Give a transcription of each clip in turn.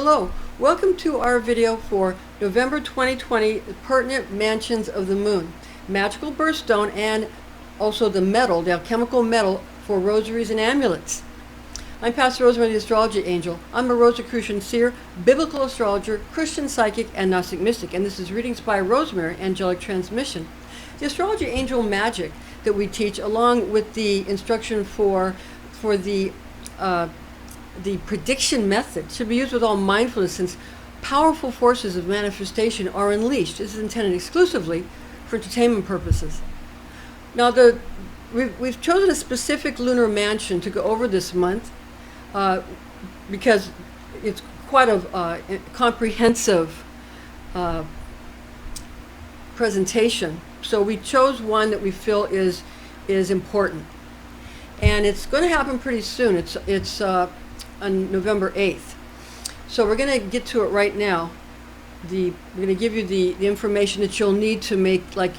Hello, welcome to our video for November 2020 Pertinent Mansions of the Moon, Magical Birthstone, and also the metal, the alchemical metal for Rosaries and Amulets. I'm Pastor Rosemary, the Astrology Angel. I'm a Rosicrucian seer, biblical astrologer, Christian psychic, and Gnostic mystic, and this is Readings by Rosemary, Angelic Transmission. The Astrology Angel magic that we teach, along with the instruction for the prediction method, should be used with all mindfulness, since powerful forces of manifestation are unleashed. This is intended exclusively for entertainment purposes. Now, we've chosen a specific lunar mansion to go over this month because it's quite a comprehensive presentation. So we chose one that we feel is important, and it's going to happen pretty soon. It's on November 8th. So we're going to get to it right now. We're going to give you the information that you'll need to make like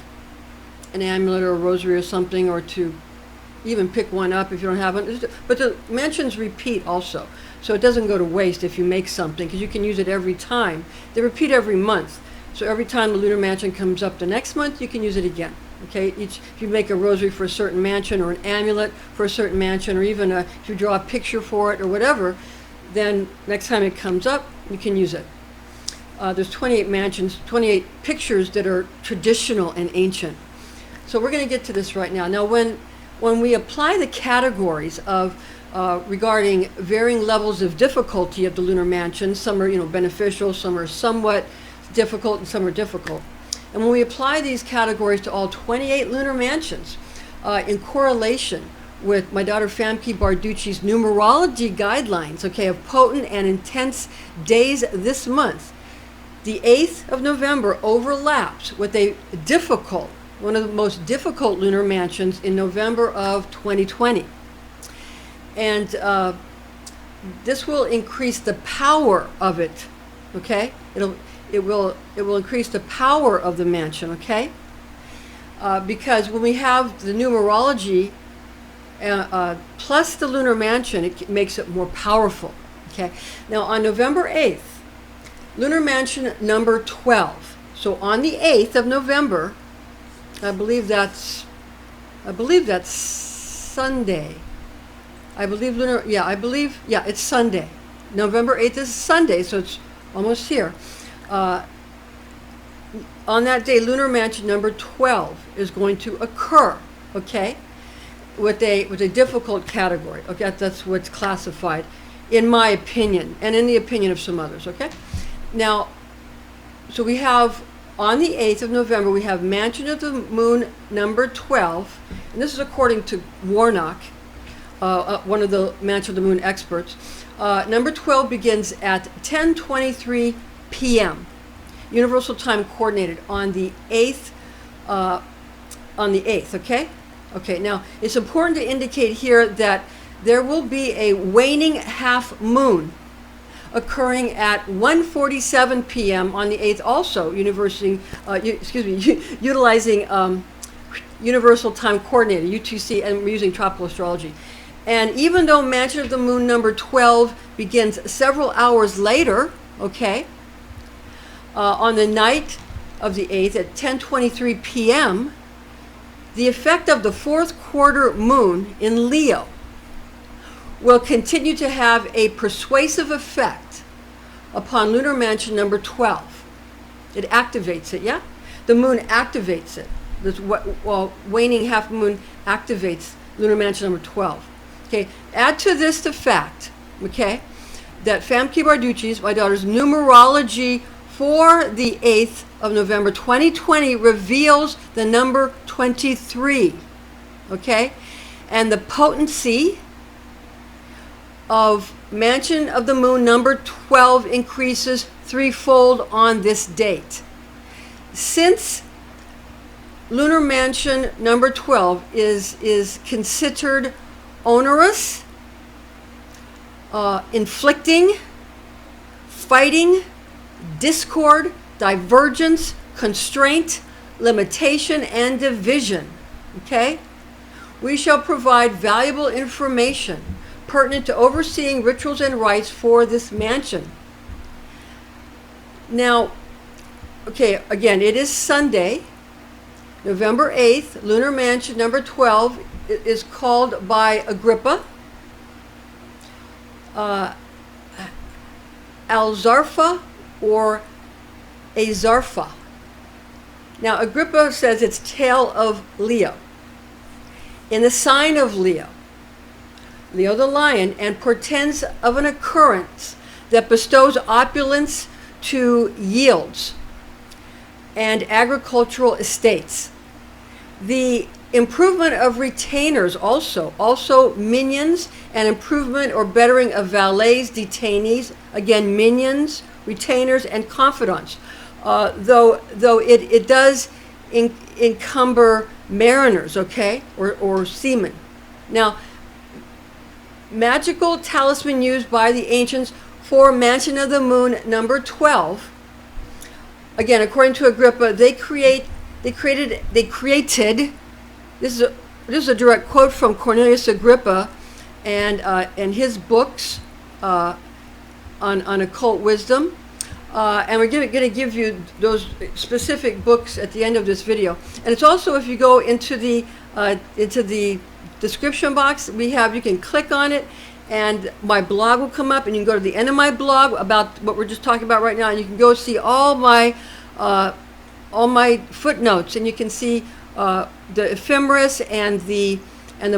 an amulet or a rosary or something, or to even pick one up if you don't have one. But the mansions repeat also, so it doesn't go to waste if you make something, because you can use it every time. They repeat every month, so every time the lunar mansion comes up the next month, you can use it again. Okay, if you make a rosary for a certain mansion, or an amulet for a certain mansion, or even if you draw a picture for it or whatever, then next time it comes up, you can use it. There's 28 mansions, 28 pictures that are traditional and ancient. So we're going to get to this right now. Now, when we apply the categories of regarding varying levels of difficulty of the lunar mansion, some are beneficial, some are somewhat difficult, and some are difficult. And when we apply these categories to all 28 lunar mansions, in correlation with my daughter Famke Barducci's numerology guidelines, okay, of potent and intense days this month, the 8th of November overlaps with one of the most difficult lunar mansions in November of 2020. And this will increase the power of it, okay? It will increase the power of the mansion, okay? Because when we have the numerology plus the lunar mansion, it makes it more powerful, okay? Now, on November 8th, lunar mansion number 12. So on the 8th of November, I believe that's Sunday. It's Sunday. November 8th is Sunday, so it's almost here. On that day, lunar mansion number 12 is going to occur, okay, with a difficult category. Okay, that's what's classified, in my opinion, and in the opinion of some others. Okay, now, so we have on the 8th of November, we have mansion of the moon number 12, and this is according to Warnock, one of the mansion of the moon experts. Number 12 begins at 10:23 p.m. Universal Time Coordinated on the 8th. Okay. Okay. Now it's important to indicate here that there will be a waning half moon occurring at 1:47 p.m. on the 8th, also utilizing Universal Time Coordinated (UTC), and we're using tropical astrology. And even though mansion of the moon number 12 begins several hours later, okay, on the night of the 8th at 10:23 p.m., the effect of the fourth quarter moon in Leo will continue to have a persuasive effect upon lunar mansion number 12. It activates it, yeah? The moon activates it. Waning half moon activates lunar mansion number 12. Okay, add to this the fact, okay, that Famke Barducci's, my daughter's numerology for the 8th of November 2020 reveals the number 23, okay? And the potency of mansion of the moon number 12 increases threefold on this date. Since lunar mansion number 12 is considered onerous, inflicting, fighting, discord, divergence, constraint, limitation, and division, okay? We shall provide valuable information pertinent to overseeing rituals and rites for this mansion. Now, okay, again, it is Sunday, November 8th, Lunar Mansion number 12 is called by Agrippa, Alzarpha or Azarpha. Now, Agrippa says it's tail of Leo, in the sign of Leo, Leo the lion, and portends of an occurrence that bestows opulence to yields and agricultural estates. The improvement of retainers also minions, and improvement or bettering of valets, detainees, again minions, retainers, and confidants. Though it does encumber mariners, okay, or seamen. Now, magical talisman used by the ancients for Mansion of the Moon number 12. Again, according to Agrippa, they created. This is a direct quote from Cornelius Agrippa, and his books on occult wisdom. And we're going to give you those specific books at the end of this video. And it's also, if you go into the description box, you can click on it, and my blog will come up, and you can go to the end of my blog about what we're just talking about right now, and you can go see all my footnotes, and you can see the ephemeris and the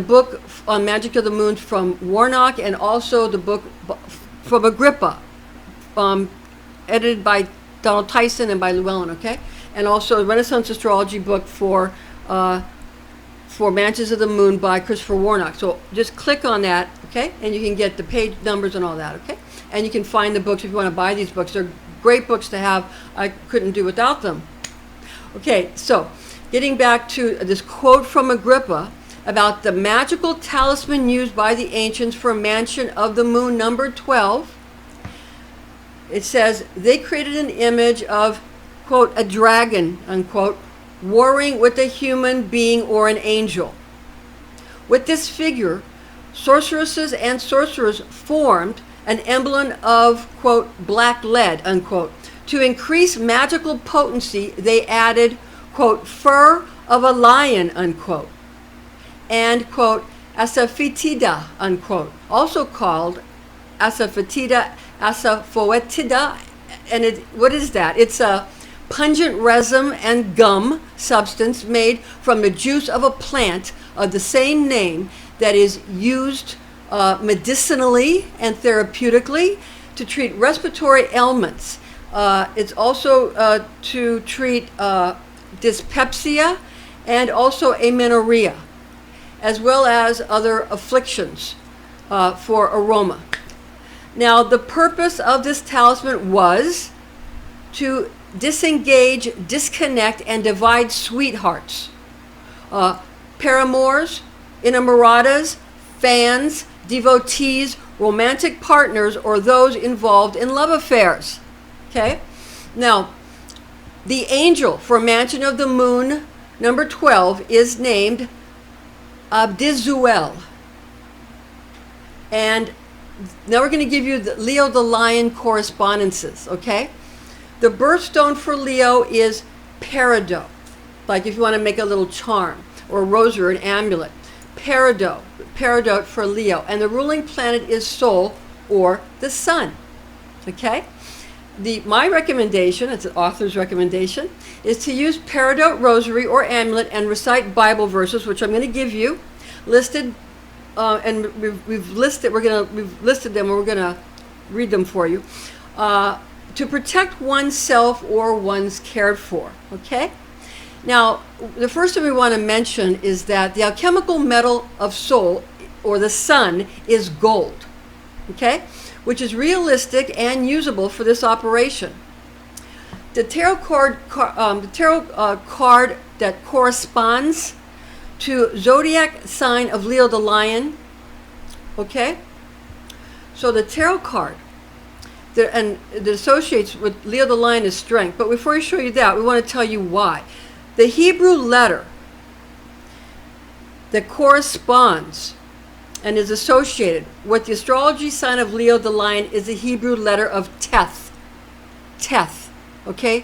book on Magic of the Moon from Warnock, and also the book from Agrippa, edited by Donald Tyson and by Llewellyn, okay? And also the Renaissance Astrology book for Mansions of the Moon by Christopher Warnock. So just click on that, okay? And you can get the page numbers and all that, okay? And you can find the books if you want to buy these books. They're great books to have. I couldn't do without them. Okay, so getting back to this quote from Agrippa about the magical talisman used by the ancients for Mansion of the Moon number 12. It says they created an image of, quote, a dragon, unquote, warring with a human being or an angel. With this figure, sorceresses and sorcerers formed an emblem of, quote, black lead, unquote. To increase magical potency, they added, quote, fur of a lion, unquote, and, quote, asafoetida, unquote, also called asafoetida, and what is that? It's a pungent resin and gum substance made from the juice of a plant of the same name that is used medicinally and therapeutically to treat respiratory ailments. It's also to treat dyspepsia and also amenorrhea, as well as other afflictions for aroma. Now, the purpose of this talisman was to disengage, disconnect, and divide sweethearts, paramours, inamoradas, fans, devotees, romantic partners, or those involved in love affairs. Okay? Now, the angel for Mansion of the Moon number 12 is named Abdizuel. And now we're going to give you the Leo the Lion correspondences, okay? The birthstone for Leo is peridot, like if you want to make a little charm, or rosary, an amulet. Peridot for Leo. And the ruling planet is Sol, or the sun, okay? My recommendation, it's an author's recommendation, is to use peridot rosary or amulet and recite Bible verses, which I'm going to give you, listed, and we've listed them, and we're going to read them for you, to protect oneself or one's cared for, okay? Now, the first thing we want to mention is that the alchemical metal of Sol, or the sun, is gold, okay? Which is realistic and usable for this operation. The tarot card that corresponds to zodiac sign of Leo the Lion, okay? So the tarot card that associates with Leo the Lion is strength. But before I show you that, we want to tell you why. The Hebrew letter that corresponds and is associated with the astrology sign of Leo the Lion is the Hebrew letter of Teth. Teth. Okay?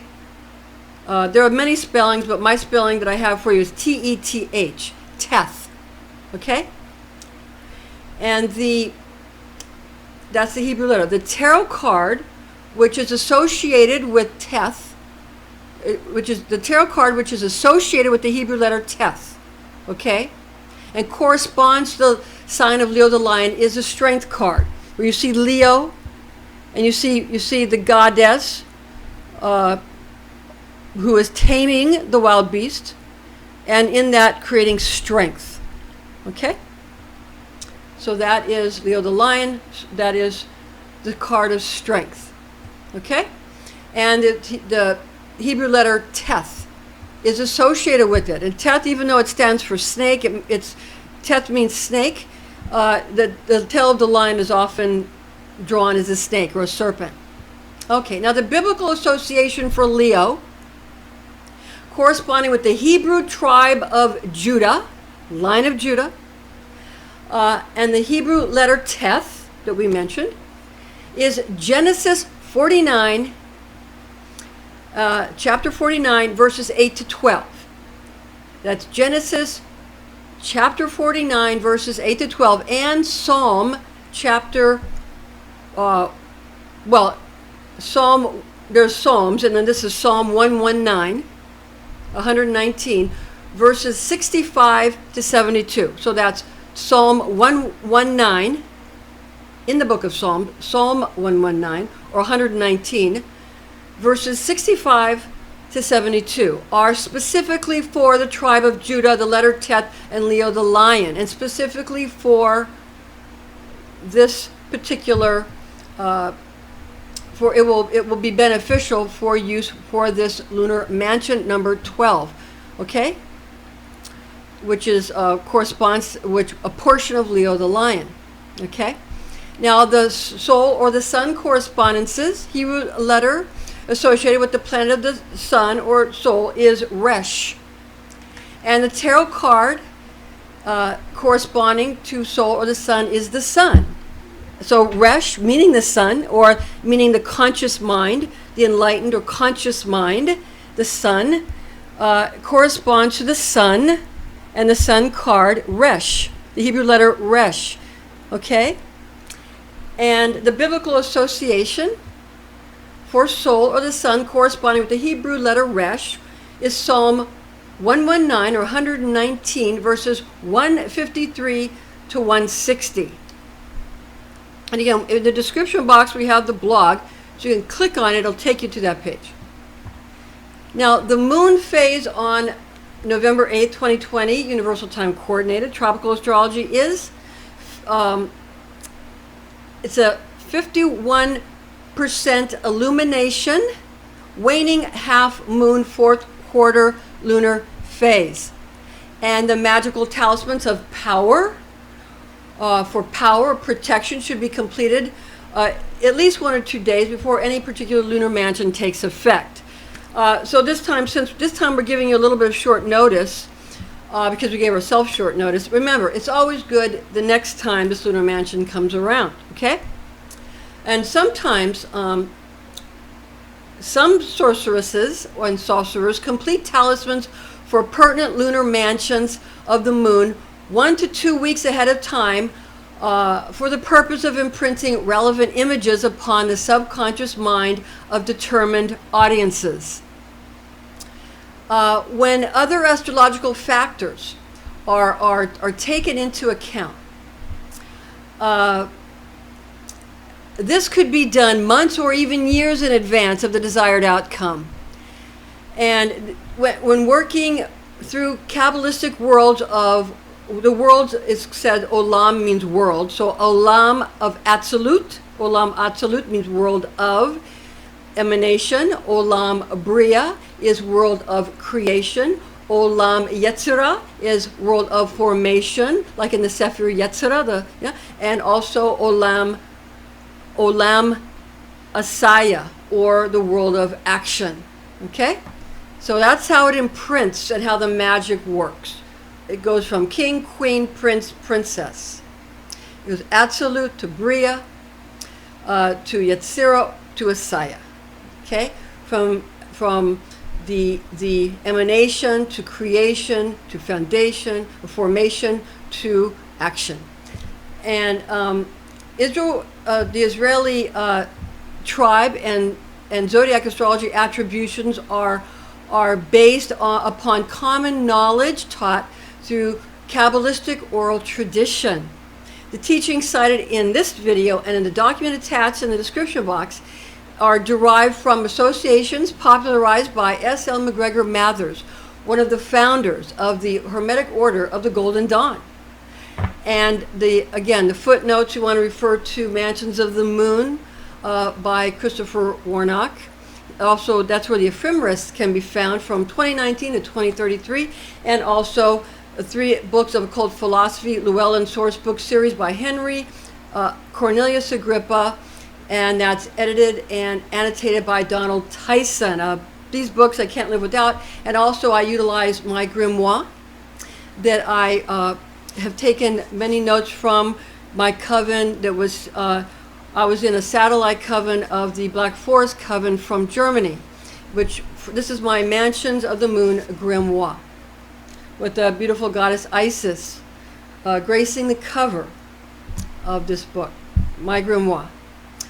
There are many spellings, but my spelling that I have for you is T-E-T-H, Teth. Okay? And that's the Hebrew letter. The tarot card, which is associated with Teth, which is the tarot card which is associated with the Hebrew letter Teth, okay, and corresponds to the sign of Leo the Lion, is a strength card, where you see Leo, and you see the goddess who is taming the wild beast, and in that creating strength, okay. So that is Leo the Lion. That is the card of strength, okay, and the Hebrew letter Teth is associated with it. And Teth, even though it stands for snake, Teth means snake. The tail of the lion is often drawn as a snake or a serpent. Okay, now the biblical association for Leo, corresponding with the Hebrew tribe of Judah, line of Judah, and the Hebrew letter Teth that we mentioned, is Genesis 49, chapter 49, verses 8 to 12. That's Genesis chapter 49, verses 8 to 12, and Psalm chapter, there's Psalms, and then this is Psalm 119, verses 65 to 72. So that's Psalm 119 in the book of Psalm, Psalm 119, or 119, verses 65 to 72 are specifically for the tribe of Judah, the letter Teth, and Leo the Lion, and specifically for this particular, it will be beneficial for use for this lunar mansion number 12, okay, which is corresponds which a portion of Leo the Lion, okay. Now the soul or the sun correspondences, Hebrew letter associated with the planet of the sun or soul is Resh. And the tarot card corresponding to soul or the sun is the sun. So Resh, meaning the sun, or meaning the conscious mind, the enlightened or conscious mind, the sun, corresponds to the sun, and the sun card, Resh, the Hebrew letter Resh, okay? And the biblical association for soul or the sun corresponding with the Hebrew letter Resh is Psalm 119 or 119, verses 153 to 160. And again, in the description box we have the blog, so you can click on it, it'll take you to that page. Now the moon phase on November 8th, 2020, Universal Time Coordinated, Tropical Astrology is, it's a 51% illumination, waning half moon, fourth quarter lunar phase. And the magical talismans of power, for power, protection should be completed at least 1 or 2 days before any particular lunar mansion takes effect. So this time we're giving you a little bit of short notice, because we gave ourselves short notice. Remember, it's always good the next time this lunar mansion comes around, okay? And sometimes some sorceresses and sorcerers complete talismans for pertinent lunar mansions of the moon 1 to 2 weeks ahead of time, for the purpose of imprinting relevant images upon the subconscious mind of determined audiences. When other astrological factors are taken into account, this could be done months or even years in advance of the desired outcome. And when working through Kabbalistic worlds of the world, is said Olam means world, so Olam of Absolute, Olam Absolute means world of emanation. Olam Bria is world of creation. Olam Yetzirah is world of formation, like in the Sefer Yetzirah, and also Olam Asaya, or the world of action. Okay, so that's how it imprints and how the magic works. It goes from king, queen, prince, princess. It goes absolute to Bria, to Yetzirah, to Asaya. Okay, from from the emanation to creation to foundation, formation to action. And Israel, the Israeli tribe and zodiac astrology attributions are based upon common knowledge taught through Kabbalistic oral tradition. The teachings cited in this video and in the document attached in the description box are derived from associations popularized by S.L. MacGregor Mathers, one of the founders of the Hermetic Order of the Golden Dawn. And again, the footnotes, you want to refer to Mansions of the Moon by Christopher Warnock. Also, that's where the ephemeris can be found from 2019 to 2033, and also 3 books of occult philosophy, Llewellyn Source Book Series by Henry Cornelius Agrippa, and that's edited and annotated by Donald Tyson. These books I can't live without, and also I utilize my grimoire that I have taken many notes from my coven that was, I was in a satellite coven of the Black Forest coven from Germany, which this is my Mansions of the Moon grimoire with the beautiful goddess Isis gracing the cover of this book, my grimoire,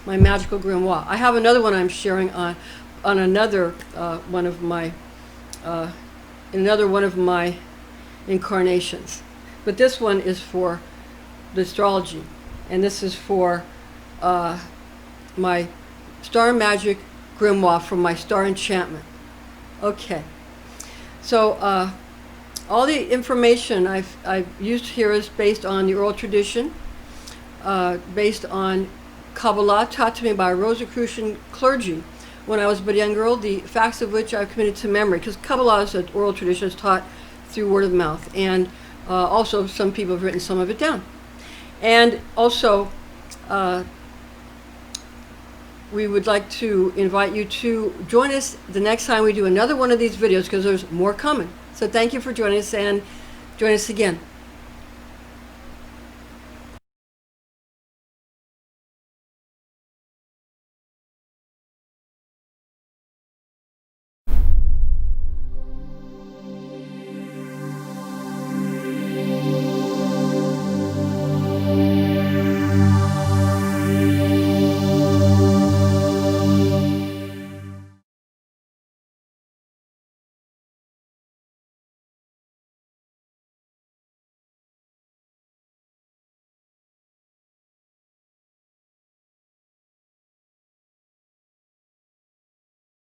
my magical grimoire. I have another one I'm sharing on another one of my, in another one of my incarnations. But this one is for the astrology, and this is for my Star Magic grimoire from my Star Enchantment. Okay, so all the information I've used here is based on the oral tradition, based on Kabbalah taught to me by Rosicrucian clergy when I was a young girl, the facts of which I've committed to memory, because Kabbalah is an oral tradition, is taught through word of mouth, and also some people have written some of it down. And also, we would like to invite you to join us the next time we do another one of these videos, because there's more coming. So thank you for joining us, and join us again.